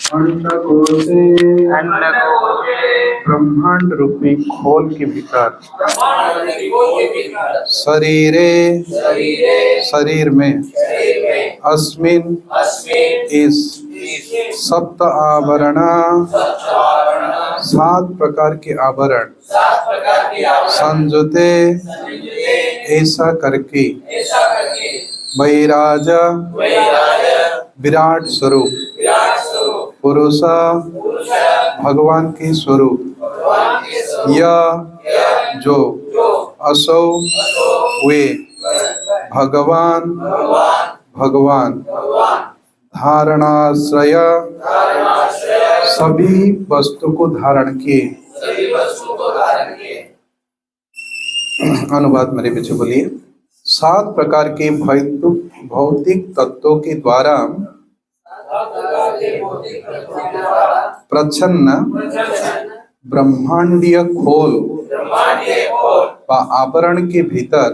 अंडकोशे ब्रह्मांड रूपी खोल के भीतर शरीरे शरीर में अस्मिन इस सप्त आवरण 7 प्रकार के आवरण संजुते ऐसा करके वैराज विराट स्वरूप पुरुष भगवान के स्वरूप यह जो असौ वे भगवान भगवान धारणाश्रय सभी वस्तु को धारण किए। अनुवाद मेरे पीछे बोलिए। 7 प्रकार के भौतिक तत्वों के द्वारा प्रच्छन्न ब्रह्मांडीय खोल व आवरण के भीतर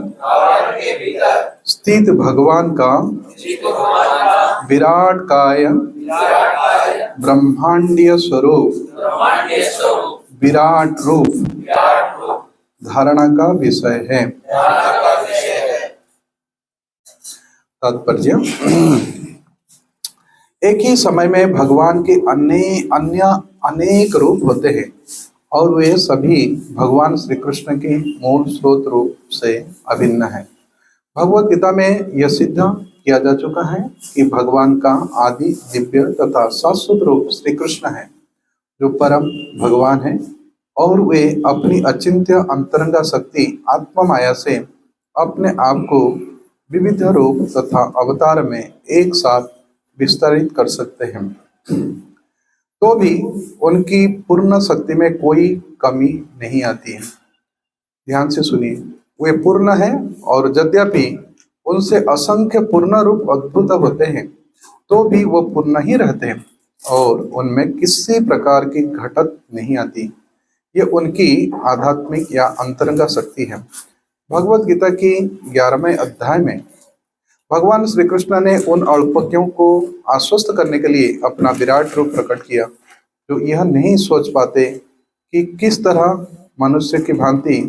स्थित भगवान का विराट काय ब्रह्मांडीय स्वरूप विराट रूप धारणा का विषय है। तात्पर्य, एक ही समय में भगवान के अन्य अनेक रूप होते हैं और वे सभी भगवान श्री कृष्ण के मूल स्रोत रूप से अभिन्न है। भगवत गीता में यह सिद्ध किया जा चुका है कि भगवान का आदि दिव्य तथा शाश्वत रूप श्री कृष्ण है, जो परम भगवान है और वे अपनी अचिंत्य अंतरंगा शक्ति आत्मा माया से अपने आप को विविध रूप तथा अवतार में एक साथ विस्तारित कर सकते हैं, तो भी उनकी पूर्ण शक्ति में कोई कमी नहीं आती है। ध्यान से सुनिए, वे पूर्ण है और यद्यपि उनसे असंख्य पूर्ण रूप अद्भुत होते हैं, तो भी वो पूर्ण ही रहते हैं और उनमें किसी प्रकार की घटत नहीं आती। ये उनकी आध्यात्मिक या अंतरंगा शक्ति है। भगवत गीता की 11वें अध्याय में भगवान श्री कृष्ण ने उन अल्पज्ञों को आश्वस्त करने के लिए अपना विराट रूप प्रकट किया, जो यह नहीं सोच पाते कि किस तरह मनुष्य की भांति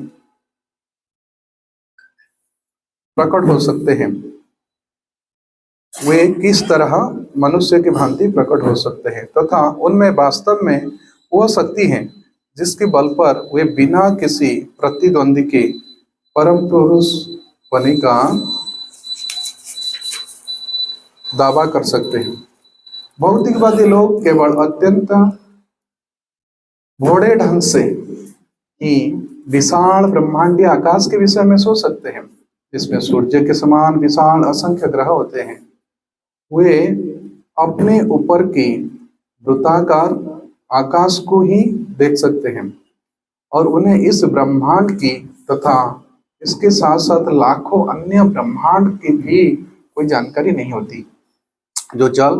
प्रकट हो सकते हैं। वे किस तरह मनुष्य की भांति प्रकट हो सकते हैं तथा उनमें वास्तव में वह शक्ति है जिसके बल पर वे बिना किसी प्रतिद्वंदी के परम पुरुष होने का दावा कर सकते हैं। भौतिकवादी लोग केवल अत्यंत भोड़े ढंग से ही विशाल ब्रह्मांडीय आकाश के विषय में सोच सकते हैं, जिसमें सूर्य के समान विशाल असंख्य ग्रह होते हैं। वे अपने ऊपर की वृत्ताकार आकाश को ही देख सकते हैं और उन्हें इस ब्रह्मांड की तथा इसके साथ साथ लाखों अन्य ब्रह्मांड की भी कोई जानकारी नहीं होती, जो जल,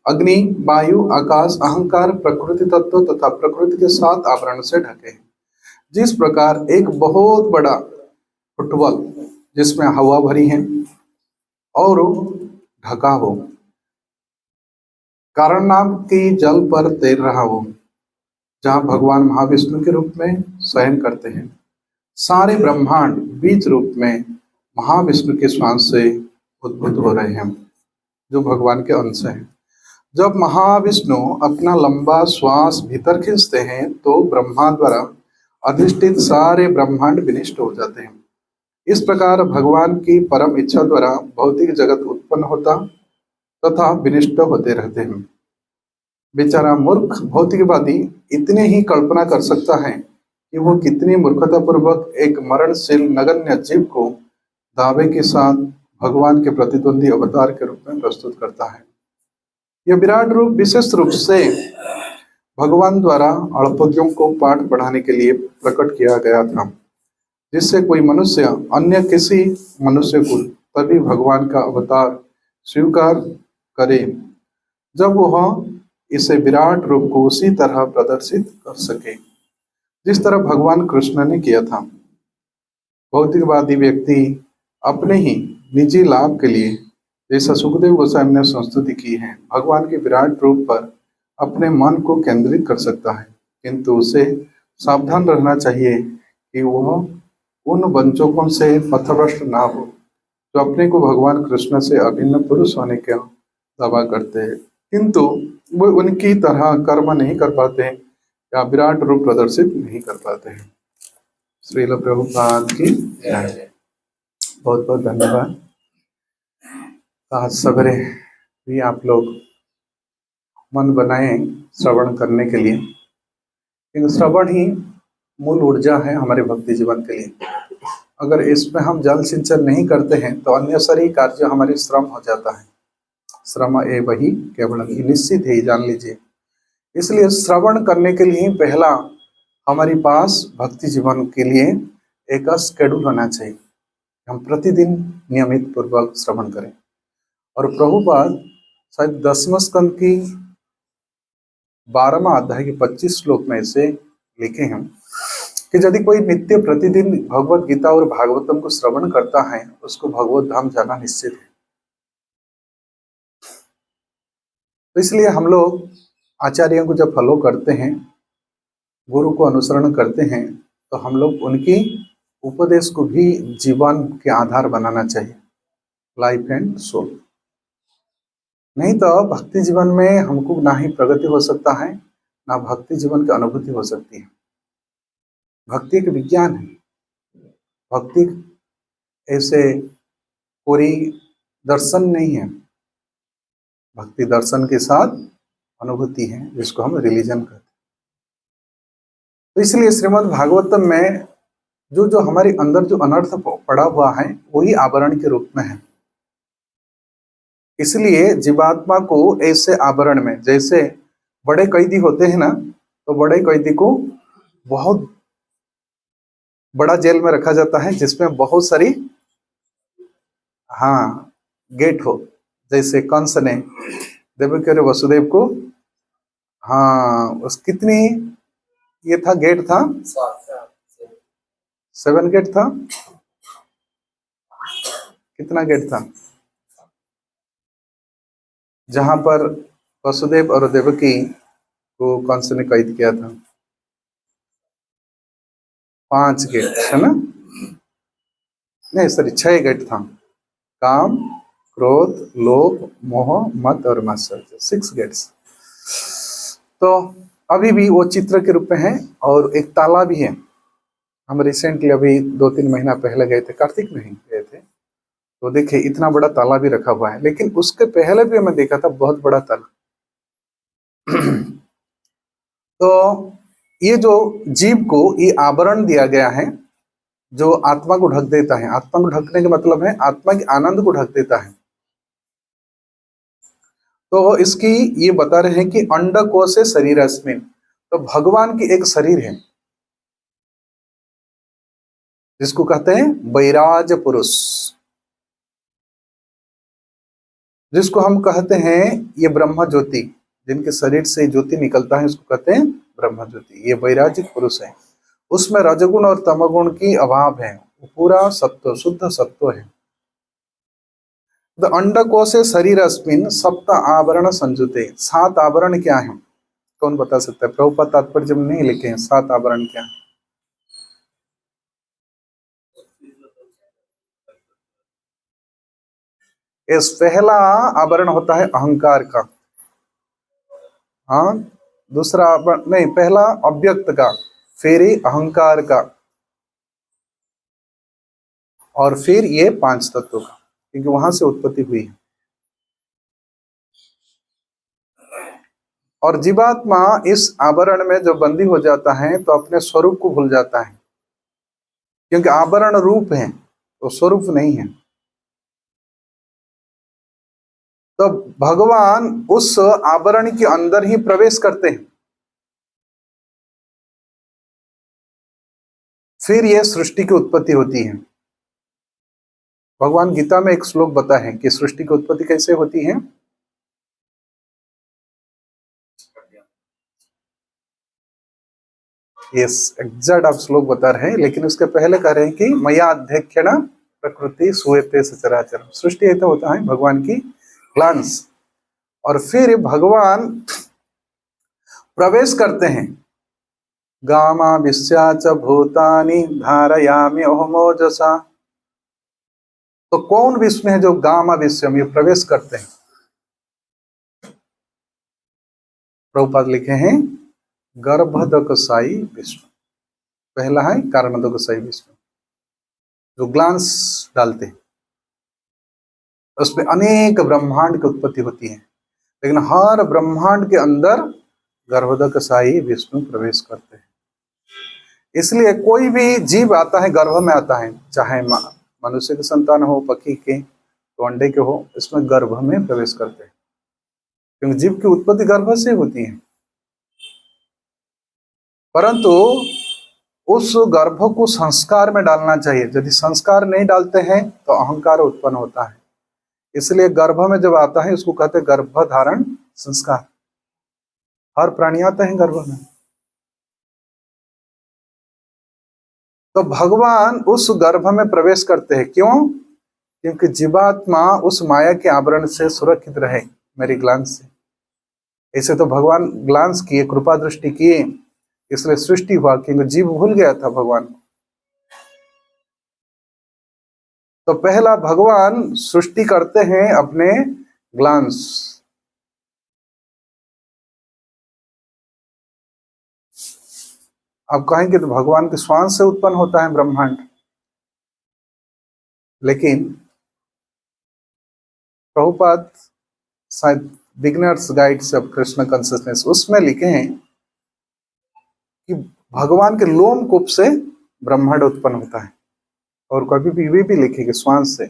अग्नि, वायु, आकाश, अहंकार, प्रकृति तत्व तथा प्रकृति के 7 आवरण से ढके हैं। जिस प्रकार एक बहुत बड़ा फुटबॉल जिसमें हवा भरी है और ढका हो, कारण नाम की जल पर तैर रहा हो, जहाँ भगवान महाविष्णु के रूप में शयन करते हैं। सारे ब्रह्मांड बीज रूप में महाविष्णु के श्वास से उद्भूत हो रहे हैं, जो भगवान के अंश हैं। जब महाविष्णु अपना लंबा श्वास भीतर खींचते हैं तो ब्रह्मा द्वारा अधिष्ठित सारे ब्रह्मांड विनिष्ट हो जाते हैं। इस प्रकार भगवान की परम इच्छा द्वारा भौतिक जगत उत्पन्न होता तथा विनिष्ट होते रहते हैं। बेचारा मूर्ख भौतिकवादी इतने ही कल्पना कर सकता है कि वो कितनी मूर्खतापूर्वक एक मरणशील नगण्य जीव को दावे के साथ भगवान के प्रतिद्वंदी अवतार के रूप में प्रस्तुत करता है। यह विराट रूप विशेष रूप से भगवान द्वारा अल्पज्ञों को पाठ पढ़ाने के लिए प्रकट किया गया था, जिससे कोई मनुष्य अन्य किसी मनुष्य को तभी भगवान का अवतार स्वीकार करे जब वह इसे विराट रूप को उसी तरह प्रदर्शित कर सके जिस तरह भगवान कृष्ण ने किया था। भौतिकवादी व्यक्ति अपने ही निजी लाभ के लिए जैसा सुखदेव गोस्वामी ने संस्तुति की है, भगवान के विराट रूप पर अपने मन को केंद्रित कर सकता है, किंतु उसे सावधान रहना चाहिए कि वह उन वंचकों से पथभ्रष्ट ना हो जो अपने को भगवान कृष्ण से अभिन्न पुरुष होने का दावा करते हैं, किंतु वो उनकी तरह कर्म नहीं कर पाते या विराट रूप प्रदर्शित नहीं कर पाते हैं। श्रील प्रभुपाद की जय। बहुत बहुत धन्यवाद। आज सवेरे भी आप लोग मन बनाए श्रवण करने के लिए, क्योंकि श्रवण ही मूल ऊर्जा है हमारे भक्ति जीवन के लिए। अगर इसमें हम जल सिंचन नहीं करते हैं तो अन्य सारी कार्य हमारे श्रम हो जाता है। श्रम ए वही केवल निश्चित है, जान लीजिए। इसलिए श्रवण करने के लिए पहला हमारे पास भक्ति जीवन के लिए एक शेड्यूल होना चाहिए। हम प्रतिदिन नियमित पूर्वक श्रवण करें। और प्रभुपाद शायद 10वें स्कंद की 12वां अध्याय के 25 श्लोक में से लिखे हैं कि यदि कोई नित्य प्रतिदिन भगवत गीता और भागवतम को श्रवण करता है, उसको भगवत धाम जाना निश्चित है। तो इसलिए हम लोग आचार्यों को जब फॉलो करते हैं, गुरु को अनुसरण करते हैं, तो हम लोग उनकी उपदेश को भी जीवन के आधार बनाना चाहिए, लाइफ एंड सोल। नहीं तो भक्ति जीवन में हमको ना ही प्रगति हो सकता है, ना भक्ति जीवन की अनुभूति हो सकती है। भक्ति एक विज्ञान है। भक्ति ऐसे कोई दर्शन नहीं है। भक्ति दर्शन के साथ अनुभूति है, जिसको हम रिलीजन कहते हैं। तो इसलिए श्रीमद् भागवतम में जो जो हमारे अंदर जो अनर्थ पड़ा हुआ है, वही आवरण के रूप में है। इसलिए जीवात्मा को ऐसे आवरण में, जैसे बड़े कैदी होते हैं ना, तो बड़े कैदी को बहुत बड़ा जेल में रखा जाता है जिसमें बहुत सारी गेट हो। जैसे कंस ने देवकी और वसुदेव को उस कितनी ये था गेट था, 7 गेट था। कितना गेट था जहां पर वसुदेव और देवकी को कंस ने कैद किया था? 5 गेट है ना? नहीं सॉरी, 6 गेट था। काम, क्रोध, लोभ, मोह, मत और मात्सर्य, 6 गेट्स। तो अभी भी वो चित्र के रूप में है। और एक ताला भी है। हम रिसेंटली अभी 2-3 महीना पहले गए थे, कार्तिक में ही गए थे, तो देखे इतना बड़ा ताला भी रखा हुआ है। लेकिन उसके पहले भी मैं देखा था बहुत बड़ा ताला। तो ये जो जीव को ये आवरण दिया गया है जो आत्मा को ढक देता है। आत्मा को ढकने का मतलब है आत्मा के आनंद को ढक देता है। तो इसकी ये बता रहे हैं कि अंडकोश से शरीर अस्मिन, तो भगवान की एक शरीर है जिसको कहते हैं वैराज पुरुष, जिसको हम कहते हैं ये ब्रह्म ज्योति, जिनके शरीर से ज्योति निकलता है उसको कहते हैं ब्रह्म ज्योति। ये वैराजिक पुरुष है। उसमें रजगुण और तमगुण की अभाव है, पूरा सत्व, शुद्ध सत्व है। तो अंडकोशे शरीर अस्मिन सप्त आवरण संजुते। 7 आवरण क्या है? कौन बता सकता है? प्रभुपाद तात्पर्य में नहीं लिखे हैं 7 आवरण क्या है। इस पहला आवरण होता है अहंकार का। दूसरा आवरण नहीं, पहला अव्यक्त का, फिर ही अहंकार का, और फिर ये 5 तत्वों का, क्योंकि वहां से उत्पत्ति हुई है। और जीवात्मा इस आवरण में जो बंदी हो जाता है तो अपने स्वरूप को भूल जाता है, क्योंकि आवरण रूप है तो स्वरूप नहीं है। तो भगवान उस आवरण के अंदर ही प्रवेश करते हैं। फिर यह सृष्टि की उत्पत्ति होती है। भगवान गीता में एक श्लोक बता है कि सृष्टि की उत्पत्ति कैसे होती है। यस, एग्जैक्ट आप श्लोक बता रहे हैं, लेकिन उसके पहले कह रहे हैं कि मया अध्यक्षेण प्रकृति सूयते सचराचर। सृष्टि ये तो होता है भगवान की ग्लांस, और फिर भगवान प्रवेश करते हैं। गामा विश्याच भूतानि धारयामि अहमोजसा। तो कौन विश्व है जो गामा विश्व में प्रवेश करते हैं? प्रभुपाद लिखे हैं गर्भदकसाई विष्णु। पहला है कर्मदकसाई विष्णु, जो ग्लांस डालते हैं, उसमें अनेक ब्रह्मांड की उत्पत्ति होती है, लेकिन हर ब्रह्मांड के अंदर गर्भदकसाई विष्णु प्रवेश करते हैं। इसलिए कोई भी जीव आता है गर्भ में आता है, चाहे मनुष्य के संतान हो, पक्षी के, तो अंडे के हो, इसमें गर्भ में प्रवेश करते हैं, क्योंकि जीव की उत्पत्ति गर्भ से होती है। परंतु उस गर्भ को संस्कार में डालना चाहिए। यदि संस्कार नहीं डालते हैं तो अहंकार उत्पन्न होता है। इसलिए गर्भ में जब आता है उसको कहते हैं गर्भ धारण संस्कार। हर प्राणी आते हैं गर्भ में। तो भगवान उस गर्भ में प्रवेश करते हैं। क्यों? क्योंकि जीवात्मा उस माया के आवरण से सुरक्षित रहे, मेरी ग्लांस से। ऐसे तो भगवान ग्लांस किए, कृपा दृष्टि किए, इसलिए सृष्टि हुआ, क्योंकि जीव भूल गया था भगवान को। तो पहला भगवान सृष्टि करते हैं अपने ग्लांस। अब कहेंगे तो भगवान के श्वास से उत्पन्न होता है ब्रह्मांड, लेकिन प्रभुपाद शायद beginners guides of Krishna consciousness उसमें लिखे हैं कि भगवान के लोम कूप से ब्रह्मांड उत्पन्न होता है, और कभी भी लिखेंगे श्वास से।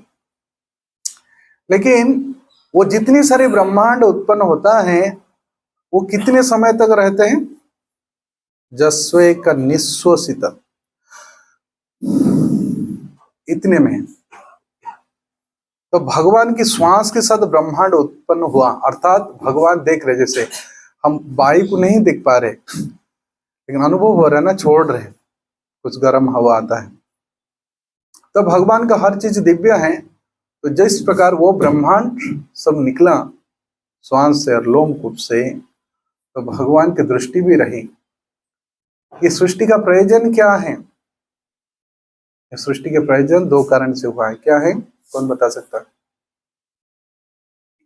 लेकिन वो जितनी सारे ब्रह्मांड उत्पन्न होता है वो कितने समय तक रहते हैं? जस्वे का निश्वसित, इतने में। तो भगवान की श्वास के साथ ब्रह्मांड उत्पन्न हुआ, अर्थात भगवान देख रहे, जैसे हम वायु को नहीं देख पा रहे लेकिन अनुभव हो रहा है ना, छोड़ रहे, कुछ गर्म हवा आता है। तो भगवान का हर चीज दिव्य है। तो जिस प्रकार वो ब्रह्मांड सब निकला श्वास से और लोमकूप से, तो भगवान की दृष्टि भी रही। ये सृष्टि का प्रयोजन क्या है? सृष्टि के प्रयोजन दो कारण से हुआ है। क्या है, कौन बता सकता है?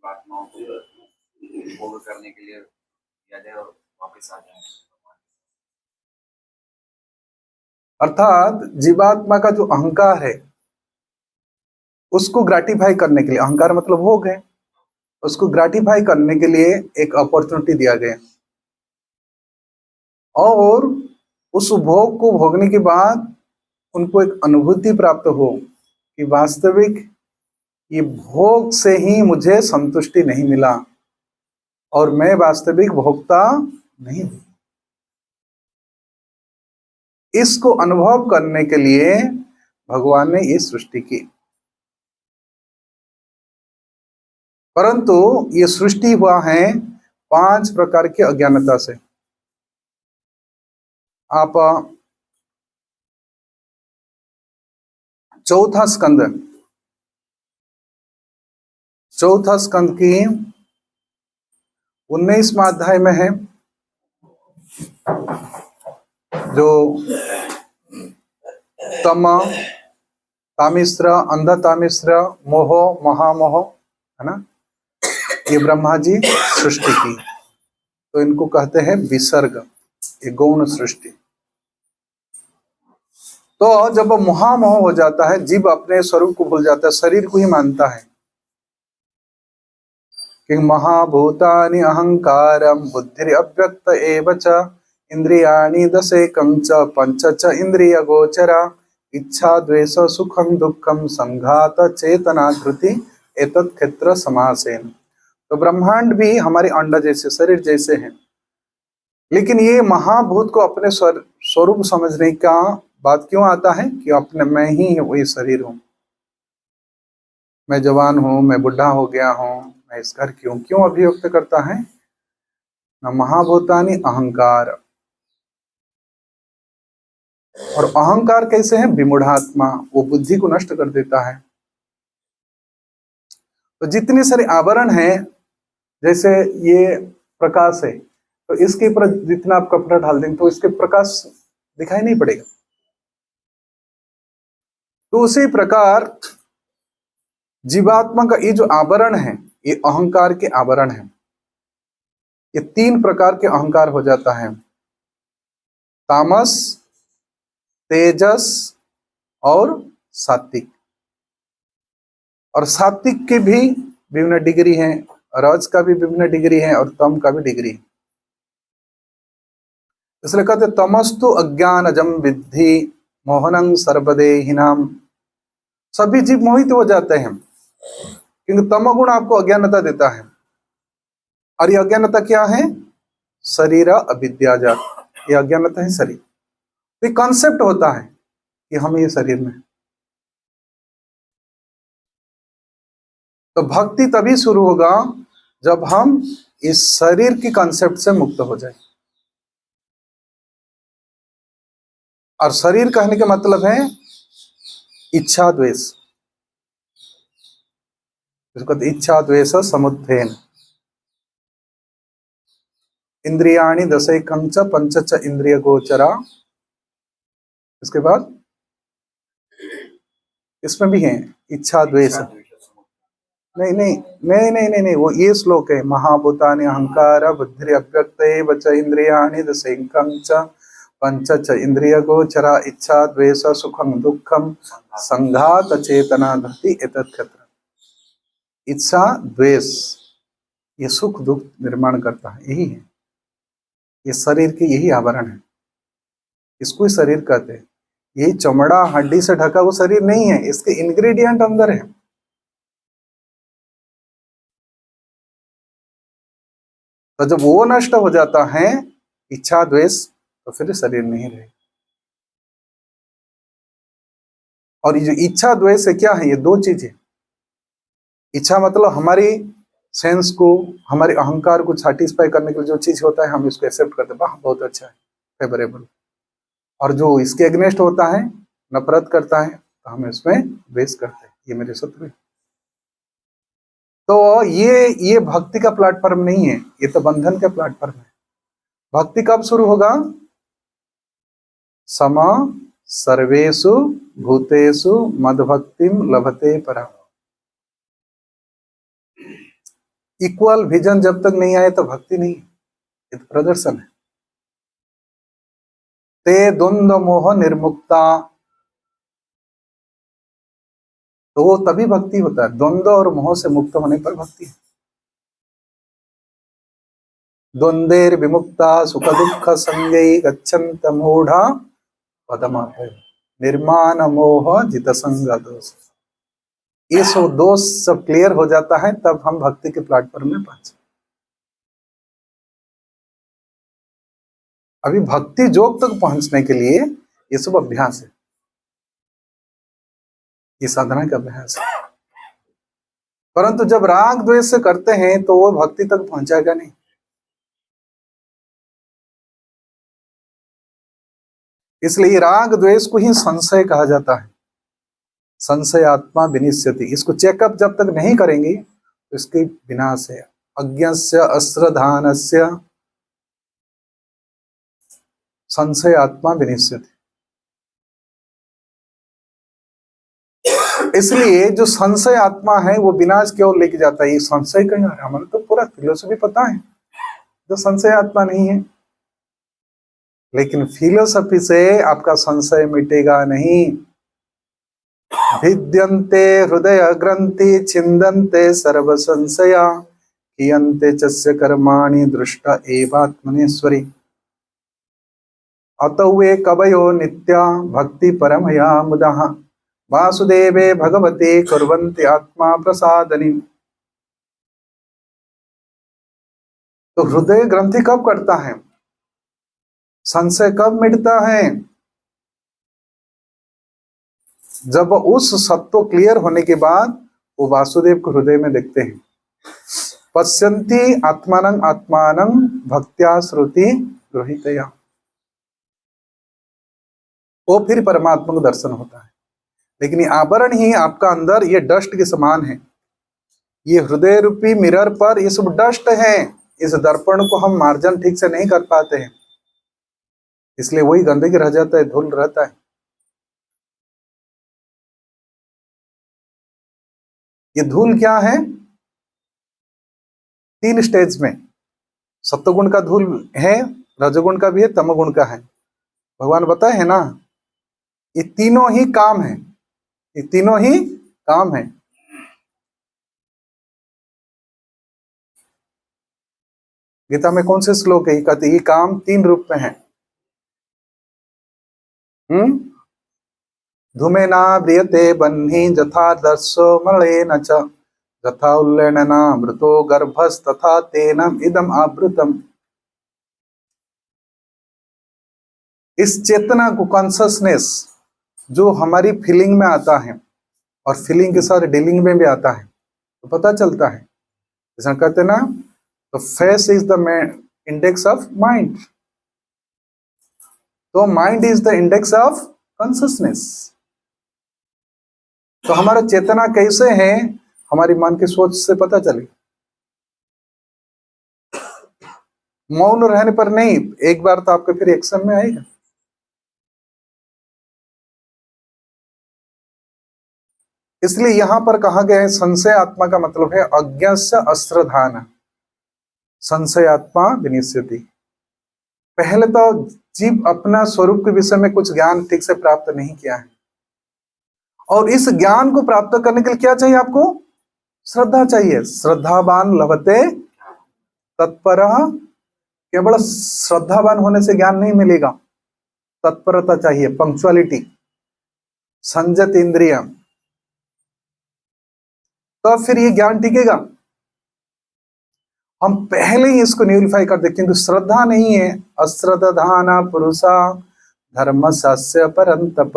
आत्माओं को भोग करने के लिए किया जाए और वापस आ जाए। अर्थात जीवात्मा का जो अहंकार है उसको ग्रेटिफाई करने के लिए, अहंकार मतलब भोग है, उसको ग्रेटिफाई करने के लिए एक अपॉर्चुनिटी दिया गया, और उस भोग को भोगने के बाद उनको एक अनुभूति प्राप्त हो कि वास्तविक ये भोग से ही मुझे संतुष्टि नहीं मिला और मैं वास्तविक भोक्ता नहीं हूं। इसको अनुभव करने के लिए भगवान ने ये सृष्टि की। परंतु ये सृष्टि हुआ है 5 प्रकार की अज्ञानता से। आप चौथा स्कंद की 19वां अध्याय में है, जो तम तामिश्र, अंध तामिश्र, मोह, महामोह है ना, ये ब्रह्मा जी सृष्टि की। तो इनको कहते हैं विसर्ग, ये गौण सृष्टि। तो जब महामोह हो जाता है, जीव अपने स्वरूप को भूल जाता है, शरीर को ही मानता है कि महाभूतानि अहंकारम बुद्धि अव्यक्त एव च इंद्रियाणि दशेकं च पंच च इंद्रिय गोचरा इच्छा द्वेष सुखम दुखम संघात चेतना धृति एतत् क्षेत्र समासेन। तो ब्रह्मांड भी हमारे अंडा जैसे, शरीर जैसे हैं, लेकिन ये महाभूत को अपने स्वरूप समझने का बात क्यों आता है कि अपने मैं ही वही शरीर हूं, मैं जवान हूं, मैं बुढ़ा हो गया हूं, मैं इस घर क्यों अभिव्यक्त करता है न? महाभूतानि अहंकार, और अहंकार कैसे है? विमूढ़ात्मा, वो बुद्धि को नष्ट कर देता है। तो जितने सारे आवरण हैं, जैसे ये प्रकाश है, तो इसके ऊपर जितना आप कपड़ा डाल देंगे तो इसके प्रकाश दिखाई नहीं पड़ेगा। तो उसी प्रकार जीवात्मा का ये जो आवरण है, ये अहंकार के आवरण है। ये 3 प्रकार के अहंकार हो जाता है, तामस, तेजस और सात्विक। और सात्विक के भी विभिन्न डिग्री हैं, रज का भी विभिन्न डिग्री है और तम का भी डिग्री है। इसलिए कहते तमस्तु अज्ञानजम विद्धि मोहनं सर्वदेहिनाम। सभी जीव मोहित हो जाते हैं, क्योंकि तमोगुण आपको अज्ञानता देता है। और ये अज्ञानता क्या है? शरीर अविद्याजात, ये अज्ञानता है शरीर। तो कॉन्सेप्ट होता है कि हम ये शरीर में। तो भक्ति तभी शुरू होगा जब हम इस शरीर की कॉन्सेप्ट से मुक्त हो जाए। और शरीर कहने का मतलब है इच्छा द्वेष। इसको इच्छा द्वेष समुत्थेन। इंद्रियाणि दशैकं च पंचच इंद्रिय गोचरा। इसके बाद इसमें भी है इच्छा द्वेष। नहीं नहीं नहीं नहीं नहीं नहीं, वो ये श्लोक है, महाभूतानि अहंकार बुद्धि अव्यक्त च इंद्रियाणि दशैकं च पंचच इंद्रिय गोचरा इच्छा द्वेष सुखम दुखम संघात चेतना धति एतत्क्षत्र। इच्छा द्वेष ये सुख दुख निर्माण करता है, यही है। ये शरीर के यही आवरण है, इसको ही शरीर कहते हैं। यही चमड़ा हड्डी से ढका वो शरीर नहीं है, इसके इंग्रेडिएंट अंदर है। तो जब वो नष्ट हो जाता है इच्छा द्वेष, तो फिर शरीर नहीं रहेगा। और ये जो इच्छा द्वेष है क्या है? ये 2 चीजें। इच्छा मतलब हमारी सेंस को, हमारे अहंकार को सेटिस्फाई करने के लिए जो चीज होता है हम इसको एक्सेप्ट करते हैं, वाह बहुत अच्छा है, फेवरेबल। और जो इसके अगेंस्ट होता है, नफरत करता है, तो हम इसमें द्वेष करते हैं, ये मेरे शत्रु है। तो ये भक्ति का प्लेटफॉर्म नहीं है, ये तो बंधन का प्लेटफॉर्म है। भक्ति कब शुरू होगा? समा सर्वेषु भूतेषु मद्भक्तिम लभते परा। इक्वल विजन जब तक नहीं आए तो भक्ति नहीं, ये तो प्रदर्शन है। ते द्वंद्व मोह निर्मुक्ता, तो वो तभी भक्ति होता है, द्वंद्व और मोह से मुक्त होने पर भक्ति है। द्वंद्वेर विमुक्ता सुख दुख संगै गच्छन्त मूढ़ा पदमापय निर्माण मोह जित संग दोष। ये सब दोष सब क्लियर हो जाता है तब हम भक्ति के प्लेटफॉर्म में पहुंचे। अभी भक्ति योग तक पहुंचने के लिए ये सब अभ्यास है, ये साधना का अभ्यास है। परंतु जब राग द्वेष से करते हैं तो वो भक्ति तक पहुंचाएगा नहीं। इसलिए राग द्वेष को ही संशय कहा जाता है। संशय आत्मा विनिश्यति। इसको चेकअप जब तक नहीं करेंगे तो इसके विनाश है। अज्ञस्य अश्रद्धानस्य संशय आत्मा विनिश्यति। इसलिए जो संशय आत्मा है वो विनाश की ओर लेके जाता है। ये संशय कहीं हमें तो पूरा फिलोसफी पता है, जो संशय आत्मा नहीं है। लेकिन फिलोसफी से आपका संशय मिटेगा नहीं। भिद्यन्ते हृदय ग्रंथि छिन्दन्ते सर्व संशया कियन्ते चस्य कर्माणि दृष्ट एवात्मनेश्वरी। अतवे कवयो नित्या भक्ति परमया मुदः वासुदेवे भगवते कुर्वन्ति आत्मा प्रसादनी। तो हृदय ग्रंथि कब करता है? संशय कब मिटता है? जब उस सत्व क्लियर होने के बाद वो वासुदेव को हृदय में देखते हैं। पश्यन्ति आत्मानं आत्मानं भक्त्या श्रुति गृहीतया। वो फिर परमात्मा को दर्शन होता है। लेकिन ये आवरण ही आपका अंदर ये डस्ट के समान है, ये हृदय रूपी मिरर पर ये सब डस्ट है। इस दर्पण को हम मार्जन ठीक से नहीं कर पाते हैं, इसलिए वही गंदगी रह जाता है, धूल रहता है। ये धूल क्या है? 3 स्टेज में, सत्वगुण का धूल है, रजोगुण का भी है, तमोगुण का है। भगवान बताए है ना, ये तीनों ही काम है, ये तीनों ही काम है। गीता में कौन से श्लोक है? कहते ये काम 3 रूप में है। धूमेना ब्रियते बन्ही जथा दर्शो मलेन च तथा उल्लेना मृतो गर्भस्तथा तेनम इदम आवृतम। इस चेतना को, कॉन्शसनेस जो हमारी फीलिंग में आता है और फीलिंग के साथ डीलिंग में भी आता है, तो पता चलता है। जैसा कहते हैं ना, तो face is the index of mind, तो mind is the index of consciousness. तो हमारा चेतना कैसे है, हमारी मन की सोच से पता चले। मौन रहने पर नहीं, एक बार तो आपके फिर एक्शन में आएगा। इसलिए यहां पर कहा गया है संशय आत्मा का मतलब है अज्ञस्य अश्रद्धान संशय आत्मा विनिश्यति। पहले तो जीव अपना स्वरूप के विषय में कुछ ज्ञान ठीक से प्राप्त नहीं किया है, और इस ज्ञान को प्राप्त करने के लिए क्या चाहिए आपको? श्रद्धा चाहिए। श्रद्धावान लभते तत्पर। केवल श्रद्धावान होने से ज्ञान नहीं मिलेगा, तत्परता चाहिए, पंक्चुअलिटी, संयत इंद्रिय, तो फिर ये ज्ञान टिकेगा। हम पहले ही इसको न्यूरिफाई कर दें, क्योंकि श्रद्धा नहीं है। अश्रद्धाना पुरुषा धर्म सस्य परंतप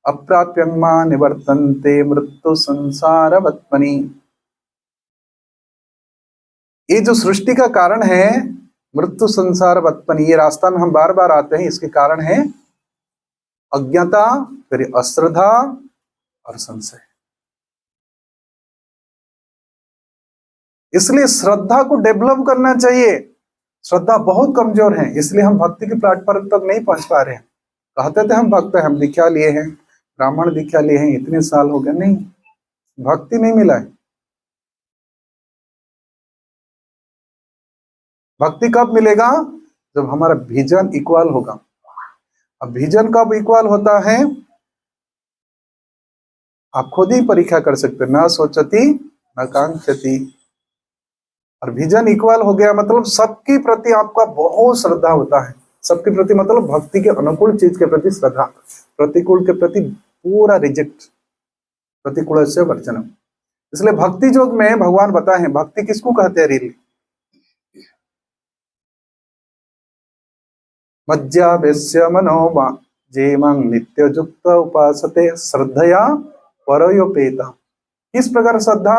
अप्राप्यमा निवर्तन्ते मृत्यु संसार वत्मनि। ये जो सृष्टि का कारण है मृत्यु संसार वत्मनि, ये रास्ता में हम बार बार आते हैं, इसके कारण है अज्ञाता, फिर अश्रद्धा और संशय। इसलिए श्रद्धा को डेवलप करना चाहिए। श्रद्धा बहुत कमजोर है, इसलिए हम भक्ति के प्लेटफॉर्म तक नहीं पहुंच पा रहे हैं। कहते थे हम भक्त हैं, हम दीक्षा लिए हैं, ब्राह्मण दीक्षा लिए हैं, इतने साल हो गए, नहीं, भक्ति नहीं मिला है। भक्ति कब मिलेगा? जब हमारा विजन इक्वल होगा। अब विजन कब इक्वल होता है? आप खुद ही परीक्षा कर सकते हैं। न सोचती न कांक्षति। और विजन इक्वल हो गया मतलब सबके प्रति आपका बहुत श्रद्धा होता है। सबके प्रति मतलब भक्ति के अनुकूल चीज के प्रति श्रद्धा, प्रतिकूल के प्रति पूरा रिजेक्ट, प्रतिकूल से वर्जन। इसलिए भक्ति योग में भगवान बताए हैं भक्ति किसको कहते हैं रियली। मज्जावेश्य मनोमा जेमं नित्ययुक्त उपासते श्रद्धया परयोपेता। किस प्रकार श्रद्धा?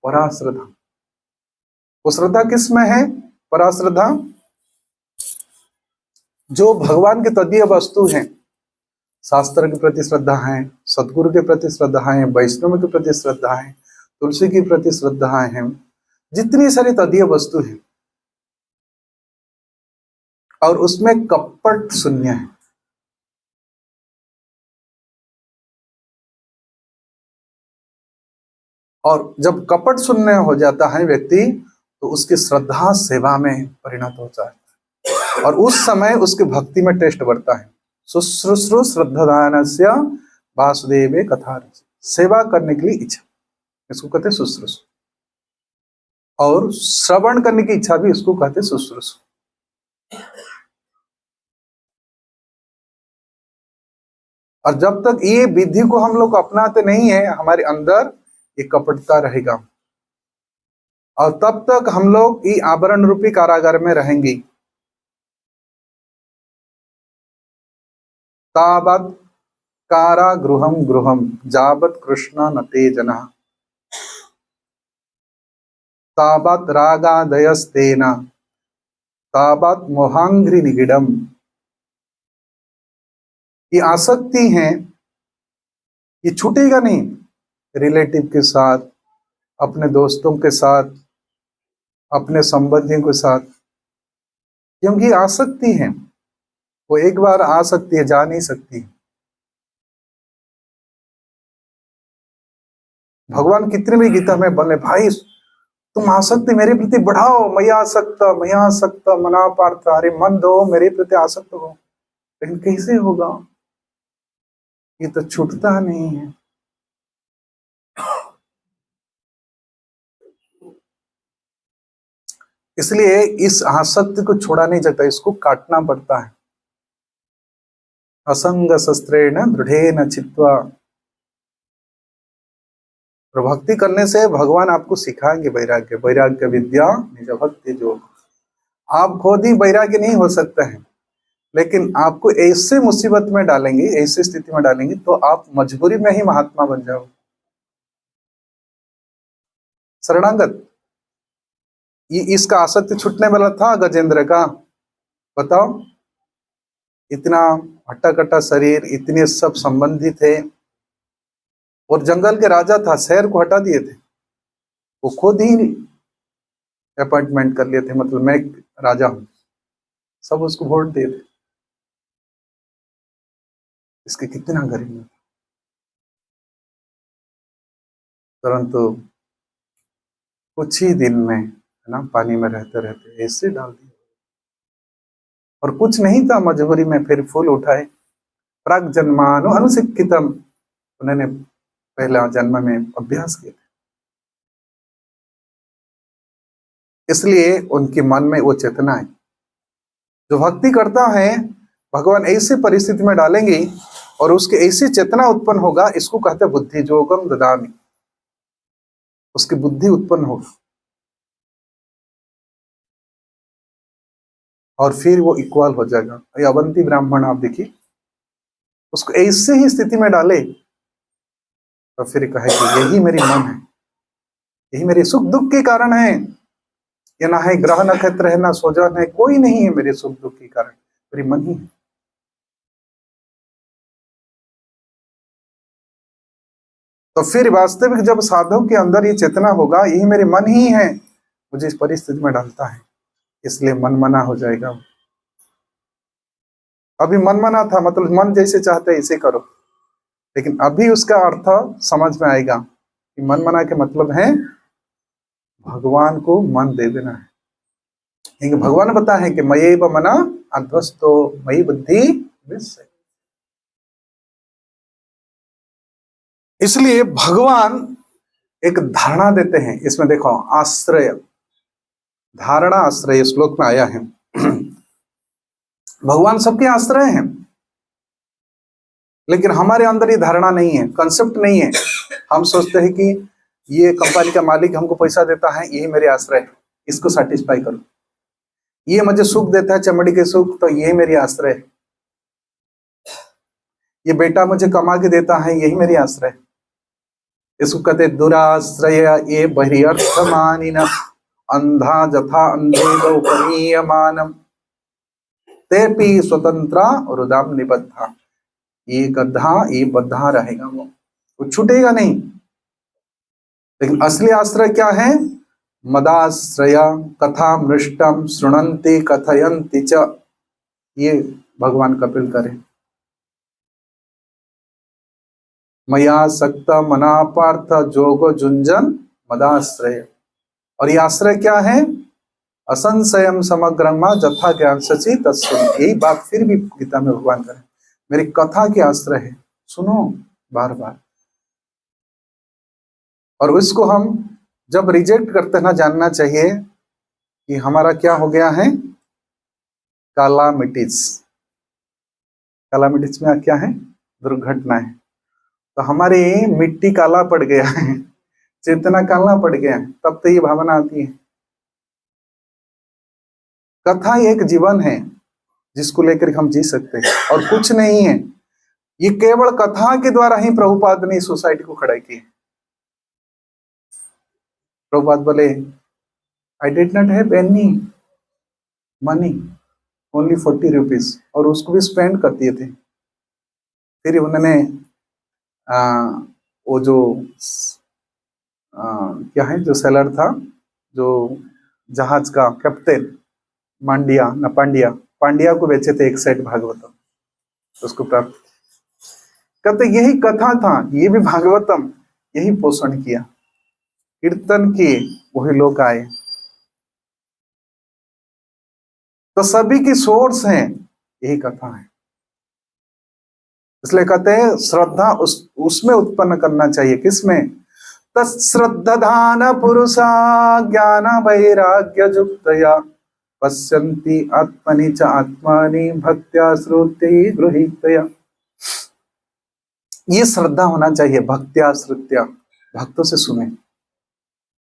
पराश्रद्धा। वो श्रद्धा किस में है? पराश्रद्धा। जो भगवान के तदीय वस्तु हैं, शास्त्र के प्रति श्रद्धा है, सदगुरु के प्रति श्रद्धा है, वैष्णव के प्रति श्रद्धा है, तुलसी के प्रति श्रद्धा है, जितनी सारी तदीय वस्तु है, और उसमें कपट शून्य है। और जब कपट शून्य हो जाता है व्यक्ति, तो उसकी श्रद्धा सेवा में परिणत हो जाता है, और उस समय उसकी भक्ति में टेस्ट बढ़ता है। शुश्रूषु श्रद्धादानस्य वासुदेवे कथा, सेवा करने के लिए इच्छा, इसको कहते हैं शुश्रूषु। और श्रवण करने की इच्छा भी इसको कहते हैं शुश्रूषु। और जब तक ये विधि को हम लोग अपनाते नहीं है, हमारे अंदर ये कपटता रहेगा, और तब तक हम लोग ये आवरण रूपी कारागार में रहेंगे। तावत् कारागृहं गृहं जावत् कृष्ण न ते जनः तावत् रागादयस्तेन तावत् मोहांघ्रि निगिडम्। ये आसक्ति है, ये छूटेगा नहीं। रिलेटिव के साथ, अपने दोस्तों के साथ, अपने संबंधियों के साथ, क्योंकि आसक्ति है, वो एक बार आ सकती है, जा नहीं सकती। भगवान कितने भी गीता में बोले, भाई तुम आसक्ति मेरे प्रति बढ़ाओ, मैं आसक्त मना पार्थ, अरे मन दो, मेरे प्रति आसक्त हो। लेकिन कैसे होगा, ये तो छूटता नहीं है। इसलिए इस आसक्ति को छोड़ा नहीं जाता, इसको काटना पड़ता है। असंग शस्त्रेण दृढ़ेन चित्वा। और भक्ति करने से भगवान आपको सिखाएंगे वैराग्य, वैराग्य विद्या निज भक्ति योग। आप खुद ही वैराग्य नहीं हो सकते हैं, लेकिन आपको ऐसे मुसीबत में डालेंगे, ऐसी स्थिति में डालेंगे, तो आप मजबूरी में ही महात्मा बन जाओ। शरणागत, ये इसका आसक्ति छूटने वाला था गजेंद्र का, बताओ। इतना हट्टा कट्टा शरीर, इतने सब संबंधी थे, और जंगल के राजा था, शहर को हटा दिए थे। वो खुद ही अपॉइंटमेंट कर लिए थे, मतलब मैं राजा हूं, सब उसको वोट दिए थे। इसके कितना गरीब, परंतु कुछ ही दिन में, है ना, पानी में रहते रहते ऐसे डाल दिया। और कुछ नहीं था, मजबूरी में फिर फूल उठाए। प्राग जन्मानु अनुशिक्षितम, उन्होंने पहला जन्म में अभ्यास किया, इसलिए उनके मन में वो चेतना है। जो भक्ति करता है, भगवान ऐसे परिस्थिति में डालेंगे और उसके ऐसी चेतना उत्पन्न होगा, इसको कहते हैं बुद्धि जोगम ददामि। उसकी बुद्धि उत्पन्न होगी और फिर वो इक्वल हो जाएगा। ये अवंती ब्राह्मण आप देखिए, उसको ऐसे ही स्थिति में डाले तो फिर कहे कि यही मेरी मन है, यही मेरे सुख दुख के कारण है। ये ना है ग्रह नक्षत्र है, ना सोजन है, कोई नहीं है मेरे सुख दुख के कारण, मेरी मन ही है। तो फिर वास्तविक जब साधु के अंदर ये चेतना होगा, यही मेरे मन ही है, मुझे इस परिस्थिति में डालता है, इसलिए मन मना हो जाएगा। अभी मन मना था, मतलब मन जैसे चाहते ऐसे करो, लेकिन अभी उसका अर्थ समझ में आएगा कि मन मना के मतलब है भगवान को मन दे देना है। क्योंकि भगवान पता है कि मयैव मना अध्वस्तो मयि बुद्धि निश्चय। इसलिए भगवान एक धारणा देते हैं, इसमें देखो, आश्रय, धारणा आश्रय श्लोक में आया है। भगवान सबके आश्रय हैं, लेकिन हमारे अंदर ये धारणा नहीं है, कंसेप्ट नहीं है। हम सोचते हैं कि ये कंपनी का मालिक हमको पैसा देता है, यही मेरे आश्रय है, इसको सेटिस्फाई करो। ये मुझे सुख देता है, चमड़ी के सुख, तो यही मेरी आश्रय है। ये बेटा मुझे कमा के देता है, यही मेरी आश्रय है। इसको कहते दुराश्रय ये बहिर्थ मानिन अंधा जथा अंधे उपनीयमानम तेपि स्वतंत्रा रुदाम निबद्धा। ये गधा, ये बद्धा रहेगा, वो छूटेगा नहीं। लेकिन असली आश्रय क्या है? मदाश्रय कथा मृष्टम शृणंति कथयंति च। ये भगवान कपिल करें, मया सक्त मना पार्थ जोग जुंजन मदाश्रय। और ये आश्रय क्या है? असंशयम समग्रमा जथा ज्ञान सची तत्सुन। यही बात फिर भी गीता में भगवान करें, मेरी कथा के आश्रय है, सुनो बार बार। और उसको हम जब रिजेक्ट करते हैं ना, जानना चाहिए कि हमारा क्या हो गया है, कालामिटीज। कालामिटीज में क्या है? दुर्घटना है। तो हमारी मिट्टी काला पड़ गया है, चेतना काला पड़ गया है, तब तो ये भावना आती है। कथा एक जीवन है जिसको लेकर हम जी सकते हैं, और कुछ नहीं है। ये केवल कथा के द्वारा ही प्रभुपाद ने सोसाइटी को खड़ा किया। प्रभुपाद बोले, I did not have any money, only 40 rupees, और उसको भी स्पेंड कर दिए थे। फिर उन्होंने वो जो क्या है, जो सेलर था, जो जहाज का कैप्टन, मांडिया न पांड्या, पांड्या को बेचे थे एक सेट भागवतम, उसको प्राप्त। कहते यही कथा था, ये भी भागवतम यही पोषण किया, कीर्तन किए, वही लोग आए। तो सभी की सोर्स है यही कथा है। इसलिए कहते हैं श्रद्धा उसमें उत्पन्न करना चाहिए। किसमें? तत्श्रद्धान पुरुषा ज्ञान वैराग्य युक्तया पश्यन्ति आत्मनि च आत्मानि भक्त्या श्रुत्यै गृहीतया। ये श्रद्धा होना चाहिए, भक्त्या श्रुत्या, भक्तों से सुने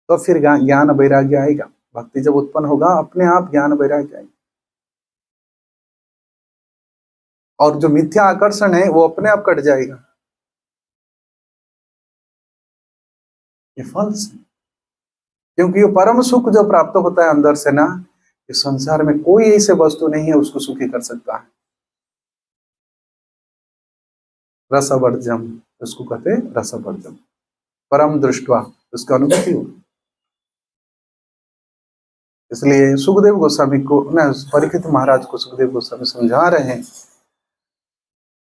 तो फिर ज्ञान वैराग्य आएगा। भक्ति जब उत्पन्न होगा अपने आप ज्ञान वैराग्य आएगा, और जो मिथ्या आकर्षण है वो अपने आप कट जाएगा। ये फल्स, क्योंकि ये परम सुख जो प्राप्त होता है अंदर से ना, इस संसार में कोई ऐसे वस्तु नहीं है उसको सुखी कर सकता है। रसवर्जम, उसको कहते हैं रसवर्जम, परम दृष्टवा, उसका अनुभूति हो। इसलिए सुखदेव गोस्वामी को ना, परीक्षित महाराज को सुखदेव गोस्वामी समझा रहे हैं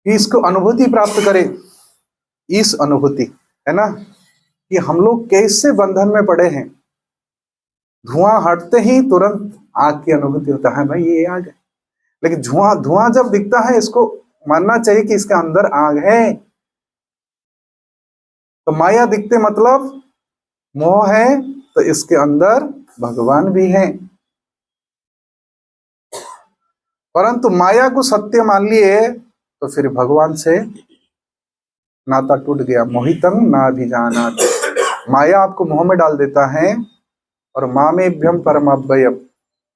कि इसको अनुभूति प्राप्त करें। इस अनुभूति है ना, कि हम लोग कैसे बंधन में पड़े हैं। धुआं हटते ही तुरंत आग की अनुभूति होता है, भाई ये आग है। लेकिन धुआं जब दिखता है इसको मानना चाहिए कि इसके अंदर आग है। तो माया दिखते मतलब मोह है, तो इसके अंदर भगवान भी है। परंतु माया को सत्य मान लिए तो फिर भगवान से नाता टूट गया। मोहितंग ना भी जाना, माया आपको मोह में डाल देता है, और मामेभ्यम परमाव्ययम,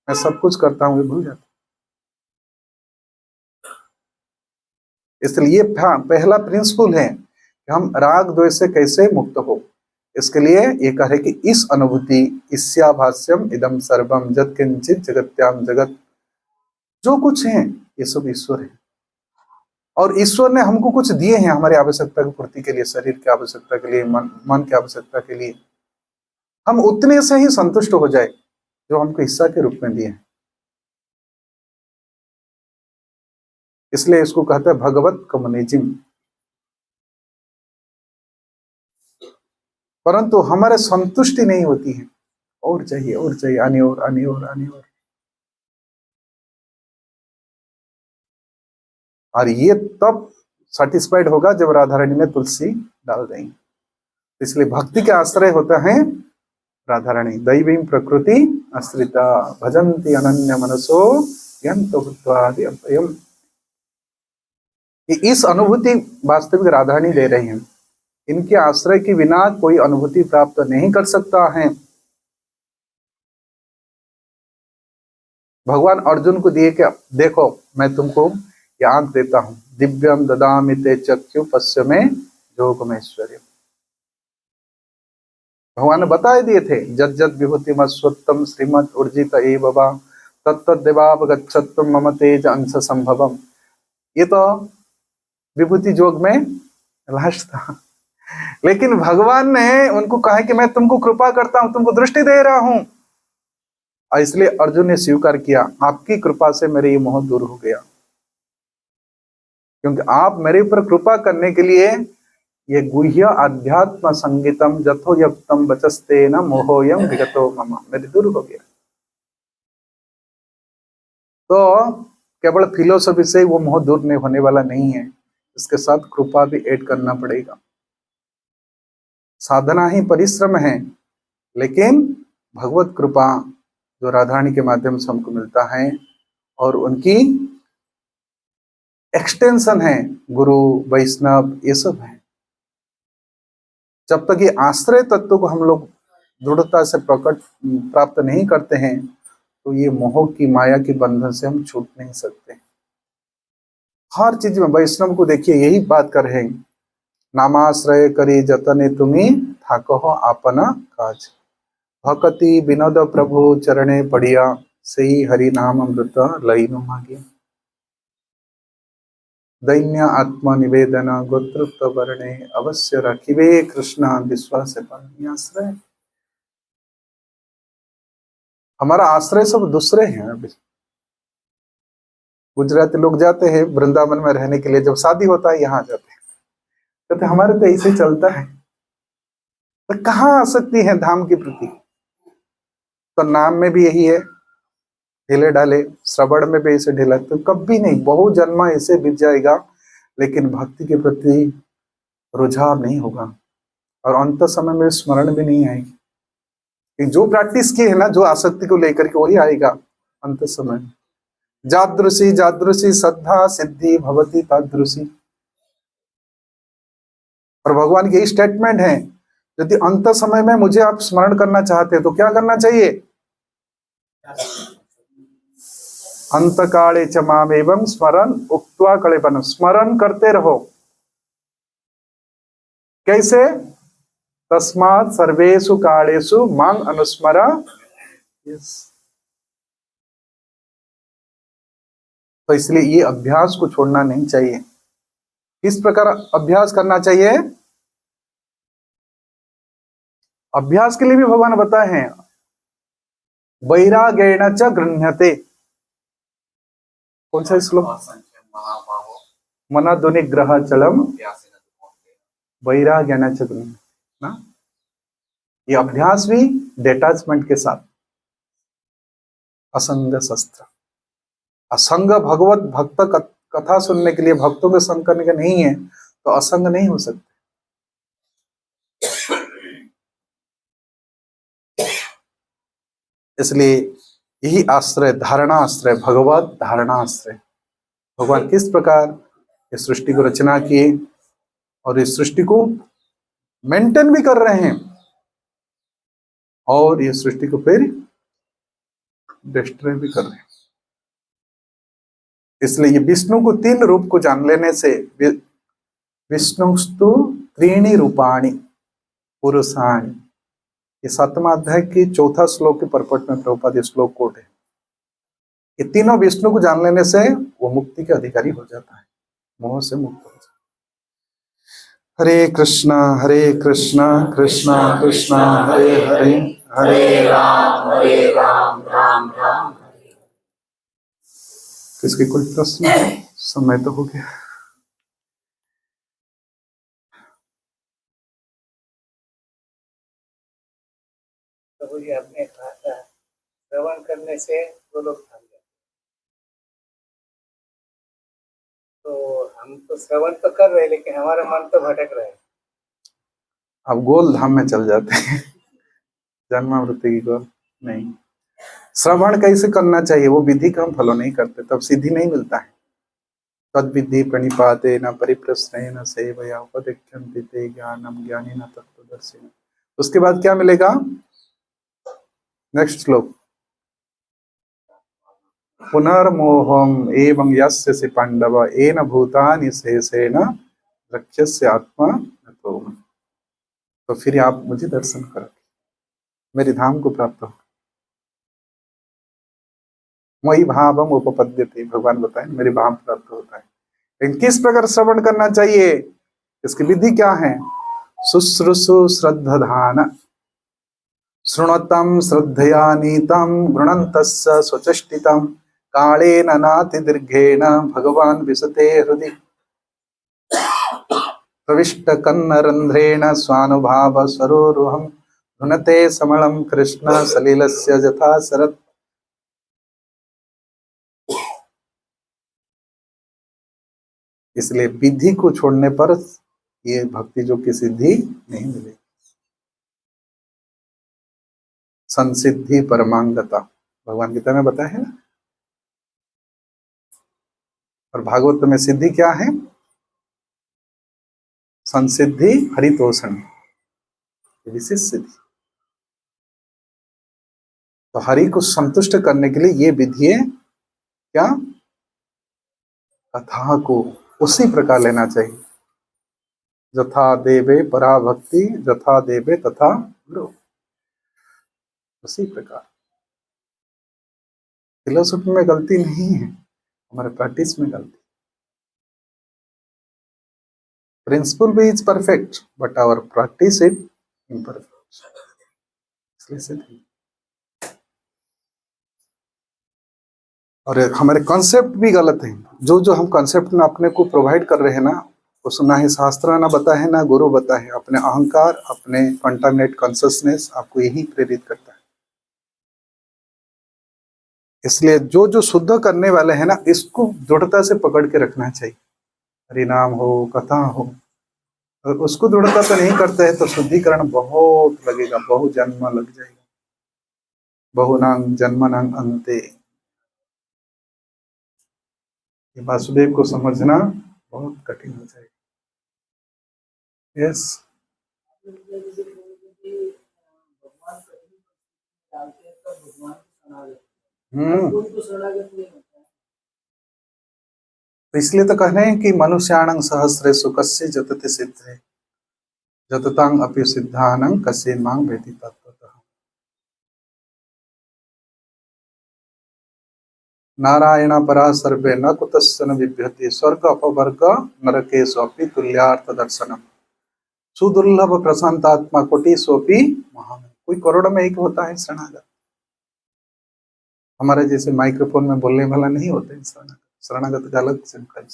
मैं सब कुछ करता हूं, ये भूल जाता। इसलिए पहला प्रिंसिपल है कि हम राग द्वेष से कैसे मुक्त हो। इसके लिए ये कह रहे कि इस अनुभूति, इस्याभास्यम इदम सर्वम जत किंचित जगत्याम जगत, जो कुछ है ये सब ईश्वर है, और ईश्वर ने हमको कुछ दिए हैं हमारी आवश्यकता की पूर्ति के लिए, शरीर की आवश्यकता के लिए, मन की आवश्यकता के लिए। हम उतने से ही संतुष्ट हो जाए जो हमको हिस्सा के रूप में दिए हैं। इसलिए इसको कहते हैं भगवत कम्युनिज्म। परंतु हमारे संतुष्टि नहीं होती है, और चाहिए और चाहिए, आने और आने और आने और ये तब सेटिस्फाइड होगा जब राधा रानी में तुलसी डाल देंगे। इसलिए भक्ति के आश्रय होता है राधा रानी। दैवीं प्रकृति आश्रिता भजन्ति अनन्य मनसो यंतो भूत्वादि अव्ययम्। इस अनुभूति वास्तविक राधा रानी दे रही हैं। इनके आश्रय के बिना कोई अनुभूति प्राप्त नहीं कर सकता है। भगवान अर्जुन को दिए कि देखो मैं तुमको ये आंख देता हूं, दिव्यम ददामि ते चक्षु पश्य में योगमैश्वर्य। भगवान ने बता दिए थे, जद जद विभूति मस्वत्तम श्रीमद उर्जित ए बाबा तत्त देवावगच्छत्तम मम तेज अंश संभवम। ये तो विभूति जोग में लास्ट था, लेकिन भगवान ने उनको कहा कि मैं तुमको कृपा करता हूं, तुमको दृष्टि दे रहा हूं। और इसलिए अर्जुन ने स्वीकार किया, आपकी कृपा से मेरे ये मोह दूर हो गया, क्योंकि आप मेरे ऊपर कृपा करने के लिए ये गुह्य अध्यात्म संगीतम जथो यप्तम वचस्ते न मोहोयम विगतो मम, मेरे दूर हो गया। तो केवल फिलोसफी से वो मोह दूर नहीं होने वाला नहीं है, इसके साथ कृपा भी ऐड करना पड़ेगा। साधना ही परिश्रम है, लेकिन भगवत कृपा जो राधारानी के माध्यम से हमको मिलता है, और उनकी एक्सटेंशन है गुरु वैष्णव, ये सब है। जब तक ये आश्रय तत्व को हम लोग दृढ़ता से प्राप्त नहीं करते हैं, तो ये मोह की माया के बंधन से हम छूट नहीं सकते। हर चीज में वैष्णव को देखिए यही बात कर रहे हैं, नामाश्रय करी जतने तुम्ही थाको आपना काज, भक्ति विनोद प्रभु चरणे पड़िया, सही हरि नाम अमृत लईनो मागिया। दैन्य आत्मा निवेदन गोत्रत्व वर्णे अवश्य रखिवे कृष्ण विश्वास पानी आश्रय। हमारा आश्रय सब दूसरे हैं। अभी गुजराती लोग जाते हैं वृंदावन में रहने के लिए, जब शादी होता है यहाँ जाते हैं, कहते हमारे तो ऐसे चलता है। तो कहाँ आसक्ति है धाम के प्रति? तो नाम में भी यही है, ढीले डाले, श्रवण में भी ऐसे ढीला, तो कभी नहीं, बहु जन्म ऐसे बीत जाएगा लेकिन भक्ति के प्रति रुझाव नहीं होगा और अंत समय में स्मरण भी नहीं आएगी। कि जो प्रैक्टिस की है ना, जो आसक्ति को लेकर के, वही आएगा अंत समय। जादृशी जादृशी श्रद्धा सिद्धि भवती तादृशी। और भगवान की स्टेटमेंट है, यदि अंत समय में मुझे आप स्मरण करना चाहते हैं तो क्या करना चाहिए? अंत काले च माम एवं स्मरण उक्त्वा कलेपन। स्मरण करते रहो। कैसे? तस्मात् सर्वेषु कालेषु मां अनुस्मर। यस। तो इसलिए ये अभ्यास को छोड़ना नहीं चाहिए। किस प्रकार अभ्यास करना चाहिए? अभ्यास के लिए भी भगवान बताए हैं, वैराग्येण च गृह्यते। कौन सा श्लोक? मना दुनिग्रह चलम वैराग्येण च गृह्यते ना। ये अभ्यास भी डिटैचमेंट के साथ, असंग शस्त्र। असंग भगवत भक्त कथा सुनने के लिए, भक्तों के संग करने का नहीं है, तो असंग नहीं हो सकते। इसलिए यही आश्रय, धारणा आश्रय, भगवत धारणा आश्रय। भगवान किस प्रकार इस सृष्टि को रचना किए और इस सृष्टि को मेंटेन भी कर रहे हैं और ये सृष्टि को फिर डिस्ट्रॉय भी कर रहे हैं। इसलिए ये विष्णु को तीन रूप को जान लेने से, विष्णुस्तु त्रीणि रूपाणि पुरुषाणि, ये 7वां अध्याय के 4था श्लोक के परपट में प्रभुपाद श्लोक कोट है। ये तीनों विष्णु को जान लेने से वो मुक्ति के अधिकारी हो जाता है, मोह से मुक्त हो जाता है। हरे कृष्णा कृष्णा कृष्णा हरे हरे, हरे राम राम राम। किसके कोई प्रश्न है? समय तो हो गया। प्रभु जी, आपने कहा था श्रवण करने से वो लोग थक जाते, तो हम तो श्रवण तो कर रहे हैं लेकिन हमारा मन तो भटक रहा है। अब गोल धाम में चल जाते हैं, जन्मावृत्ति की गोल नहीं। श्रवण कैसे करना चाहिए, वो विधि का हम फॉलो नहीं करते, तब सिद्धि नहीं मिलता है। तद विधि प्रणिपाते न परिप्रश्न सेवया उपदिक्षन्ति ते ज्ञानम ज्ञानेन तत्त्वदर्शिनः। उसके बाद क्या मिलेगा? नेक्स्ट श्लोक, पुनर्मोहम एवं यस्य पांडव एन भूतानि शेषेण रक्ष्यस्य आत्मा नतो। तो फिर आप मुझे दर्शन करो, मेरे धाम को प्राप्त हो। वही भावम उपपद्यते, भगवान बताएं मेरे भाव प्राप्त होता है। लेकिन किस प्रकार श्रवण करना चाहिए, इसकी विधि क्या है? शुश्रूषु श्रद्धान शृणुतं श्रद्धया नीतं गृणन्तस्य स्वचष्टितं कालेन नाति दीर्घेण भगवान विशते हृदि प्रविष्ट कन्नरन्ध्रेण स्वानुभाव सरोरुहं धुनते समलं कृष्ण सलिलस्य यथा शरत्। इसलिए विधि को छोड़ने पर ये भक्ति जो की सिद्धि नहीं मिलेगी। संसिद्धि परमांगता भगवान गीता में बताया है ना। और भागवत में सिद्धि क्या है? संसिद्धि हरितोषण, विशेष सिद्धि। तो हरि को संतुष्ट करने के लिए ये विधि है क्या? कथा को उसी प्रकार लेना चाहिए, यथा देवे परा भक्ति यथा देवे तथा गुरु, उसी प्रकार। फिलोसफी में गलती नहीं है, हमारे प्रैक्टिस में गलती। प्रिंसिपल भी is perfect but our practice is imperfect, इसलिए से और हमारे कॉन्सेप्ट भी गलत है। जो जो हम कॉन्सेप्ट में अपने को प्रोवाइड कर रहे हैं ना, उस ना ही शास्त्र ना बता है ना गुरु बता है, अपने अहंकार अपने कंटामिनेट कॉन्शियसनेस आपको यही प्रेरित करता है। इसलिए जो जो शुद्ध करने वाले हैं ना, इसको दृढ़ता से पकड़ के रखना चाहिए। हरिनाम हो, कथा हो, अगर उसको दृढ़ता से नहीं करते हैं तो शुद्धिकरण बहुत लगेगा, बहुत जन्म लग जाएगा। बहुनांग जन्मनांग अंते, ये वासुदेव को समझना बहुत कठिन हो जाएगा। यस, तो इसलिए तो कह रहे हैं कि मनुष्याणं सहस्रेषु कस्य जतते सिद्धे जततांग अपि सिद्धानं कस्य मां वेति तत्त्वतः। नारायण परा सर्वे न कुतश्चन बिभ्यति स्वर्ग अपवर्ग नरकेषु अपि तुल्यार्थ दर्शनम सुदुर्लभ प्रशांतात्मा कोटिषु महान। कोई करोड़ में एक होता है शरणागत, हमारे जैसे माइक्रोफोन में बोलने वाला नहीं होते हैं शरणागत। शरणागत का अलग सिंपल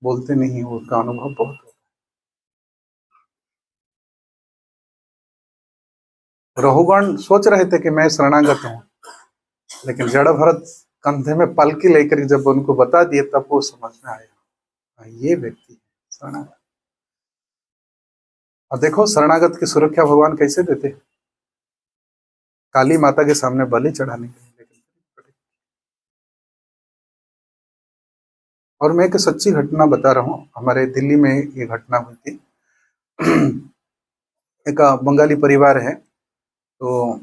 बोलते नहीं, उसका अनुभव बहुत होता है। रहुगण सोच रहे थे कि मैं शरणागत हूँ, लेकिन जड़ भरत कंधे में पलकी लेकर जब उनको बता दिए तब वो समझ में आया ये व्यक्ति शरणागत। और देखो शरणागत की सुरक्षा भगवान कैसे देते, काली माता के सामने बलि चढ़ाने के लिए। और मैं एक सच्ची घटना बता रहा हूँ, हमारे दिल्ली में ये घटना हुई थी। एक बंगाली परिवार है, तो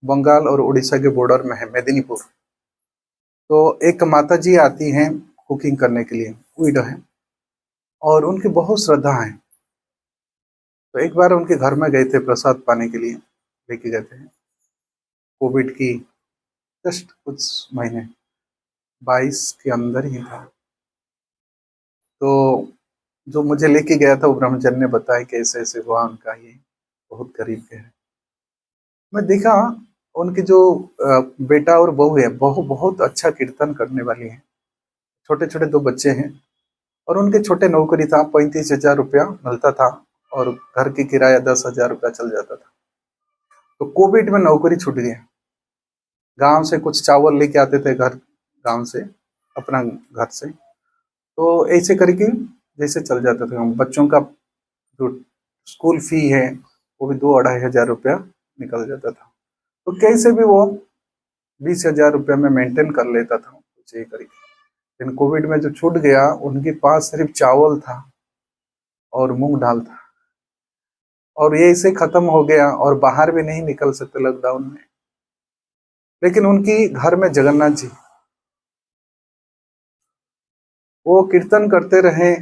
बंगाल और उड़ीसा के बॉर्डर में है मेदिनीपुर। तो एक माता जी आती हैं कुकिंग करने के लिए, विडो है और उनकी बहुत श्रद्धा है। तो एक बार उनके घर में गए थे प्रसाद पाने के लिए, लेके गए थे कोविड की जस्ट कुछ महीने 22 के अंदर ही था। तो जो मुझे लेके गया था वो ब्रह्मचर्य ने बताया कि ऐसे ऐसे हुआ उनका, ये बहुत करीब के है। मैं देखा उनकी जो बेटा और बहू है, बहू बहुत अच्छा कीर्तन करने वाली है, छोटे छोटे 2 बच्चे हैं और उनके छोटे नौकरी था, 35,000 रुपया मिलता था और घर की किराया 10,000 रुपया चल जाता था। तो कोविड में नौकरी छूट गया, गांव से कुछ चावल लेके आते थे घर, गांव से अपना घर से, तो ऐसे करके जैसे चल जाता था। बच्चों का जो स्कूल फी है वो भी 2-2,500 रुपया निकल जाता था। तो कैसे भी वो 20,000 रुपया में मेंटेन कर लेता था कुछ ये करके। लेकिन कोविड में जो छूट गया, उनके पास सिर्फ चावल था और मूंग दाल था और ये ऐसे खत्म हो गया और बाहर भी नहीं निकल सकते लॉकडाउन में। लेकिन उनकी घर में जगन्नाथ जी, वो कीर्तन करते रहे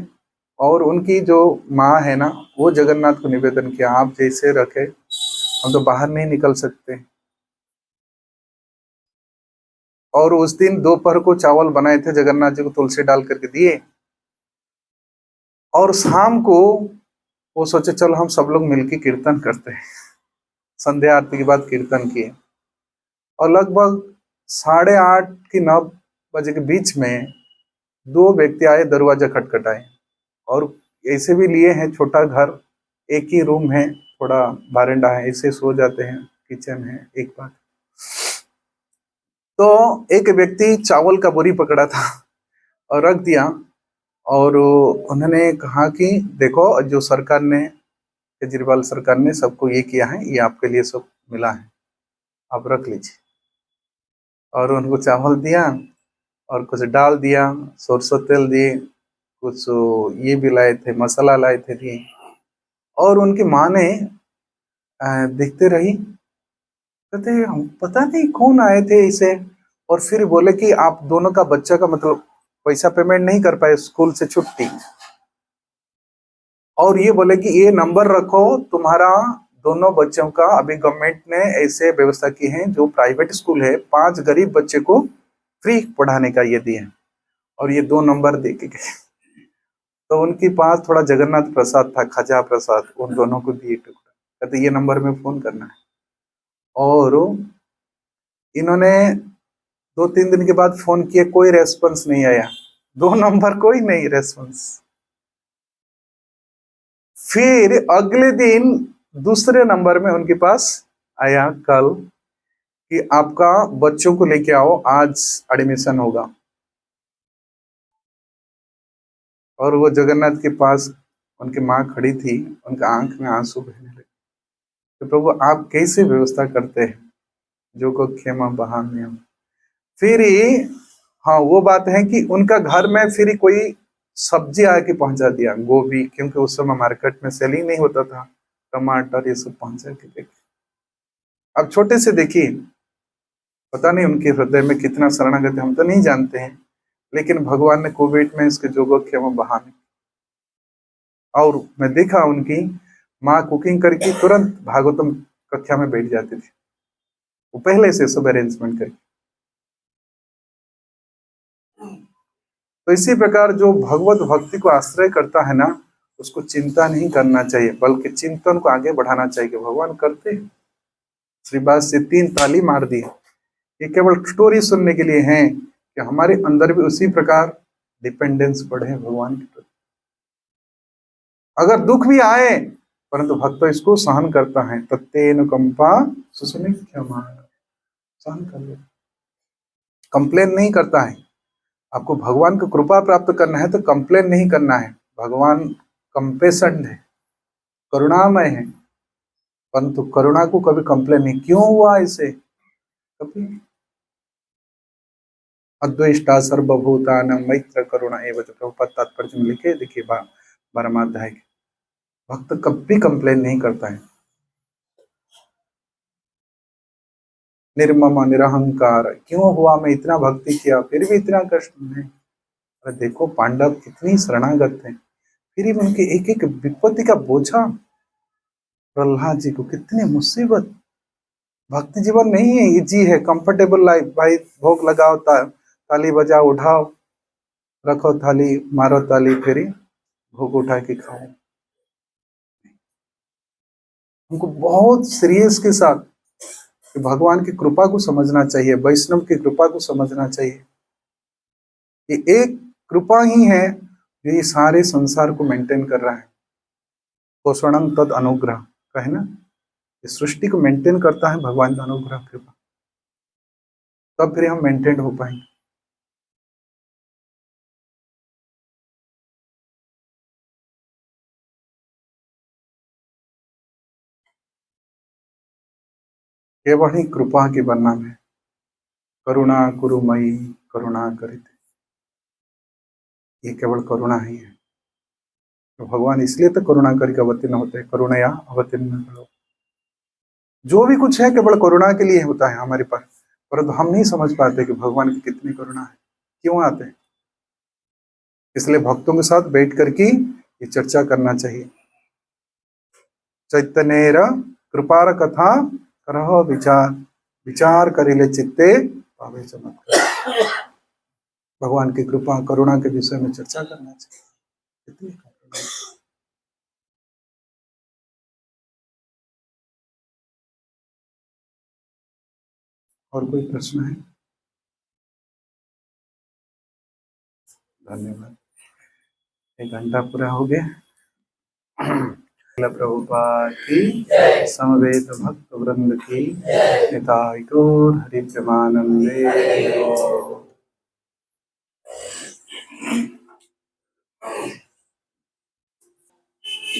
और उनकी जो माँ है ना, वो जगन्नाथ को निवेदन किया आप जैसे रखे, हम तो बाहर नहीं निकल सकते। और उस दिन दोपहर को चावल बनाए थे, जगन्नाथ जी को तुलसी डाल करके दिए और शाम को वो सोचे चलो हम सब लोग मिलकर कीर्तन करते हैं। संध्या आरती के बाद कीर्तन किए और लगभग 8:30 की 9 बजे के बीच में 2 व्यक्ति आए, दरवाजा खटखटाए और ऐसे भी लिए हैं छोटा घर, एक ही रूम है, थोड़ा बारंडा है, ऐसे सो जाते हैं, किचन है एक बार। तो एक व्यक्ति चावल का बोरी पकड़ा था और रख दिया और उन्होंने कहा कि देखो जो सरकार ने, केजरीवाल सरकार ने सबको ये किया है, ये आपके लिए सब मिला है, आप रख लीजिए। और उनको चावल दिया और कुछ डाल दिया, सरसों तेल दिए, कुछ ये भी लाए थे, मसाला लाए थे दिए। और उनकी माँ ने देखते रही, कहते हम पता नहीं कौन आए थे इसे, और फिर बोले कि आप दोनों का बच्चा का मतलब पैसा पेमेंट नहीं कर पाए, स्कूल से छुट्टी, और ये बोले कि ये नंबर रखो, तुम्हारा दोनों बच्चों का अभी गवर्नमेंट ने ऐसे व्यवस्था की है, जो प्राइवेट स्कूल है 5 गरीब बच्चे को फ्री पढ़ाने का ये दिए, और ये 2 नंबर दे के गए। तो उनके पास थोड़ा जगन्नाथ प्रसाद था, खजा प्रसाद, उन दोनों को दिए टुकड़ा, कहते ये नंबर में फोन करना है। और इन्होंने 2-3 दिन के बाद फोन किए, कोई रेस्पॉन्स नहीं आया, 2 नंबर कोई नहीं रेस्पॉन्स। फिर अगले दिन दूसरे नंबर में उनके पास आया कल कि आपका बच्चों को लेके आओ, आज एडमिशन होगा। और वो जगन्नाथ के पास उनकी माँ खड़ी थी, उनका आंख में आंसू बहने लगे। तो प्रभु आप कैसे व्यवस्था करते हैं, जो को खेमा बहाने। फिर हाँ वो बात है कि उनका घर में फिर कोई सब्जी आके पहुंचा दिया, गोभी, क्योंकि उस समय मार्केट में सेलिंग नहीं होता था, टमाटर ये सब पहुंचा के देखिए। अब छोटे से देखिए, पता नहीं उनके हृदय में कितना शरणागत है, हम तो नहीं जानते हैं, लेकिन भगवान ने कोविड में इसके जोगो खेमा बहाने। और मैं देखा उनकी माँ कुकिंग करके तुरंत भागवतम कक्षा में बैठ जाती थी, वो पहले से सब अरेंजमेंट करके। तो इसी प्रकार जो भगवत भक्ति को आश्रय करता है ना, उसको चिंता नहीं करना चाहिए, बल्कि चिंतन को आगे बढ़ाना चाहिए कि भगवान करते हैं। श्रीवास से 3 ताली मार दी, ये केवल स्टोरी सुनने के लिए है कि हमारे अंदर भी उसी प्रकार डिपेंडेंस बढ़े भगवान के प्रति। अगर दुख भी आए परंतु भक्त इसको सहन करता है, तत्तेन कंपा सुसुने क्षमा, सहन कर ले, कंप्लेन नहीं करता है। आपको भगवान की कृपा प्राप्त करना है तो कंप्लेन नहीं करना है। भगवान कंपेशेंट है, करुणामय है, परंतु करुणा को कभी कंप्लेन नहीं, क्यों हुआ इसे, कभी। अद्वेष्टा सर्वभूतानां मैत्र करुणा एवं प्रभुपाद तात्पर्य में लिखे, देखिए 12वां अध्याय के। भक्त कभी कंप्लेन नहीं करता है, निर्मम निरहंकार, क्यों हुआ, मैं इतना भक्ति किया फिर भी इतना कष्ट नहीं। अरे देखो पांडव कितनी शरणागत थे, फिर भी उनके एक एक विपत्ति का बोझा, प्रहलाद जी को कितनी मुसीबत। भक्ति जीवन नहीं है इजी है, कंफर्टेबल लाइफ, भाई भोग लगाओ, ताली बजाओ, उठाओ, रखो थाली, मारो ताली, फिर भोग उठा के खाओ। हमको बहुत सीरियस के साथ कि भगवान की कृपा को समझना चाहिए, वैष्णव की कृपा को समझना चाहिए। ये एक कृपा ही है जो ये सारे संसार को मेंटेन कर रहा है। पोषणम तद अनुग्रह कहे ना, इस सृष्टि को मेंटेन करता है भगवान का अनुग्रह कृपा, तब फिर हम मेंटेन हो पाएंगे। केवल ही कृपा के वर्णन है, करुणा कुरुमयी करुणा करित, ये केवल करुणा ही है। तो भगवान इसलिए तो करुणा करके अवतीर्ण होते हैं, करुणया अवतीर्ण करो। जो भी कुछ है केवल करुणा के लिए होता है हमारे पास, परंतु हम नहीं समझ पाते कि भगवान की कितनी करुणा है, क्यों आते हैं। इसलिए भक्तों के साथ बैठ करके ये चर्चा करना चाहिए। चैतन्य कृपार कथा करह विचार, विचार करिले चित्ते पावे चमत्कार। भगवान की कृपा करुणा के विषय में चर्चा करना चाहिए। कितनी करुणा। और कोई प्रश्न है? धन्यवाद। 1 घंटा पूरा हो गया। प्रभुपाद की, समवेत भक्त वृंद की, निताई गौर हरि प्रेमानंदे।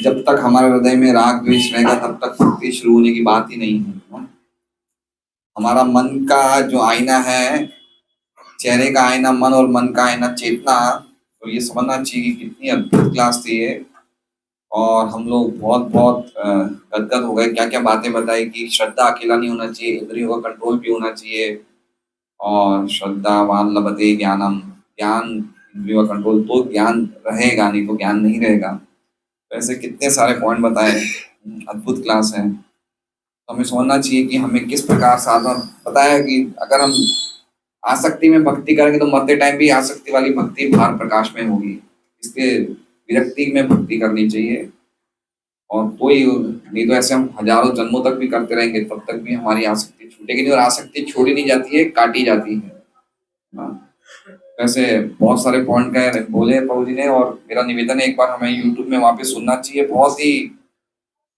जब तक हमारे हृदय में राग द्वेष रहेगा तब तक भक्ति शुरू होने की बात ही नहीं है। हमारा मन का जो आईना है, चेहरे का आईना मन और मन का आईना चेतना, तो ये समझना चाहिए कि कितनी अद्भुत क्लास थी ये। और हम लोग बहुत गदगद हो गए, क्या क्या बातें बताई कि श्रद्धा अकेला नहीं होना चाहिए, इंद्रियों का कंट्रोल भी होना चाहिए। और श्रद्धावान लभते ज्ञानम, ज्ञान इंद्रियों का कंट्रोल तो ज्ञान रहेगा, नहीं तो ज्ञान नहीं रहेगा। तो ऐसे कितने सारे पॉइंट बताए, अद्भुत क्लास है। तो हमें सोचना चाहिए कि हमें किस प्रकार साधन, पता है कि अगर हम आसक्ति में भक्ति करेंगे तो मरते टाइम भी आसक्ति वाली भक्ति भार प्रकाश में होगी। इसलिए विरक्ति में भक्ति करनी चाहिए। और कोई नहीं तो ऐसे हम हजारों जन्मों तक भी करते रहेंगे, तब तक भी हमारी आसक्ति छूटेगी नहीं, और आसक्ति छोड़ी नहीं जाती है, काटी जाती है। वैसे बहुत सारे पॉइंट कह बोले प्रभु जी ने, और मेरा निवेदन है एक बार हमें यूट्यूब में वापस सुनना चाहिए। बहुत ही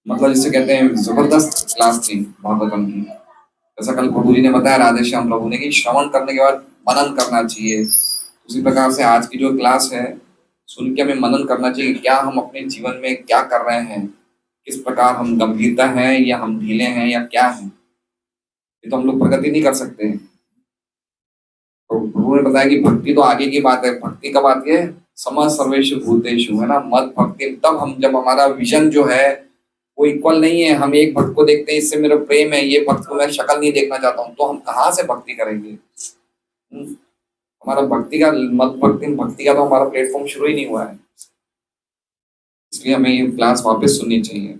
मतलब जिसे कहते हैं जबरदस्त क्लास थी भागवतम की। जैसा कल प्रभु जी ने बताया, राधेश्याम प्रभु ने, कि श्रवण करने के बाद मनन करना चाहिए। उसी प्रकार से आज की जो क्लास है सुन के हमें मनन करना चाहिए, क्या हम अपने जीवन में क्या कर रहे हैं, किस प्रकार हम गंभीरता हैं या हम ढीले हैं या क्या है। ये तो हम लोग प्रगति नहीं कर सकते। तो प्रभु ने बताया कि भक्ति तो आगे की बात है। भक्ति कब आती है? सम सर्वेषु भूतेषु, है ना। मत भक्ति तब हम, जब हमारा विजन जो है वो इक्वल नहीं है। हम एक भक्त को देखते हैं, इससे मेरा प्रेम है, ये भक्त को मैं शक्ल नहीं देखना चाहता हूँ, तो हम कहाँ से भक्ति करेंगे? हमारा भक्ति का भक्ति का तो हमारा प्लेटफॉर्म शुरू ही नहीं हुआ है। इसलिए हमें ये क्लास वापस सुननी चाहिए।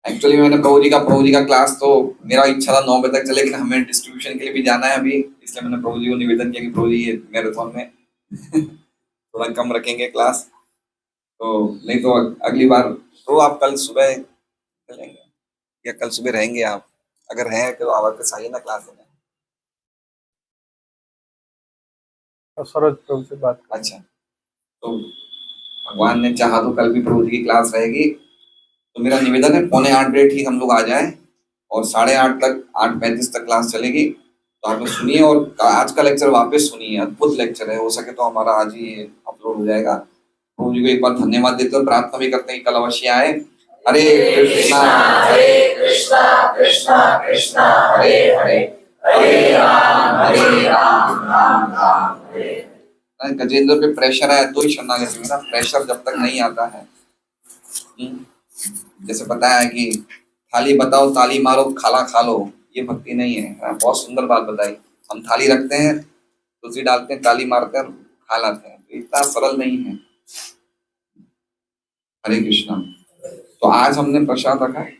एक्चुअली मैंने प्रभु जी का क्लास तो मेरा इच्छा था 9 बजे तक चले, लेकिन हमें डिस्ट्रीब्यूशन के लिए भी जाना है अभी, इसलिए मैंने प्रभु जी को निवेदन किया कि प्रभु जी ये मैराथन में थोड़ा कम रखेंगे क्लास, तो नहीं तो अगली बार तो आप कल सुबह चलेंगे या कल सुबह रहेंगे आप? अगर हैं तो आप वापस आइए ना क्लास में। सरोज प्रभु से बात कर। अच्छा, तो भगवान ने चाहा तो कल भी प्रभु जी की क्लास रहेगी। तो मेरा निवेदन है 7:45 ठीक हम लोग आ जाएं, और 8:30 तक 8:35 तक क्लास चलेगी। तो आप लोग सुनिए, और आज का लेक्चर वापस सुनिए, अद्भुत लेक्चर है। हो सके तो हमारा आज ही अपलोड हो जाएगा। प्रभु जी को एक बार धन्यवाद देते हैं, प्रार्थना भी करते हैं कि कल अवश्य आए। हरे कृष्णा कृष्णा कृष्णा हरे हरे, हरे राम राम राम हरे। गजेंद्र पे प्रेशर है तो ही शरणागति में ना, प्रेशर जब तक नहीं आता है। जैसे बताया है कि थाली बताओ ताली मारो खाला खा लो, ये भक्ति नहीं है। बहुत सुंदर बात बताई। हम थाली रखते हैं, तुलसी डालते हैं, ताली मारते हैं, खा लाते हैं, तो इतना सरल नहीं है। हरे कृष्णा। तो आज हमने प्रसाद रखा है।